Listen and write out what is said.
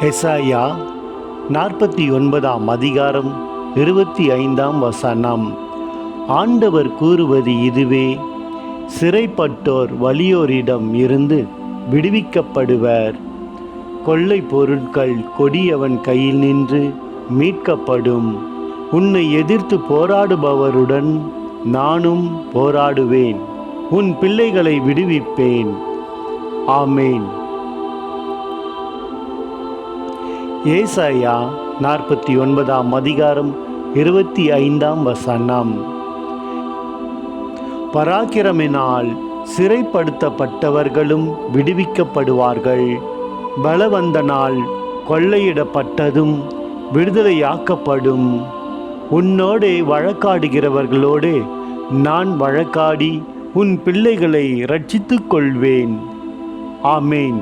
எசாயா 49 அதிகாரம் 25 ஆண்டவர் கூறுவது இதுவே: சிறைப்பட்டோர் வலியோரிடம் இருந்து விடுவிக்கப்படுவர். கொள்ளை பொருட்கள் கொடியவன் கையில் நின்று மீட்கப்படும். உன்னை எதிர்த்து போராடுபவருடன் நானும் போராடுவேன். உன் பிள்ளைகளை விடுவிப்பேன். ஆமேன். ஏசாயா 49 அதிகாரம் 25 பராக்கிரமினால் சிறைப்படுத்தப்பட்டவர்களும் விடுவிக்கப்படுவார்கள். பலவந்தனால் கொள்ளையிடப்பட்டதும் விடுதலையாக்கப்படும். உன்னோடே வழக்காடுகிறவர்களோடு நான் வழக்காடி உன் பிள்ளைகளை இரட்சித்துக் கொள்வேன். ஆமேன்.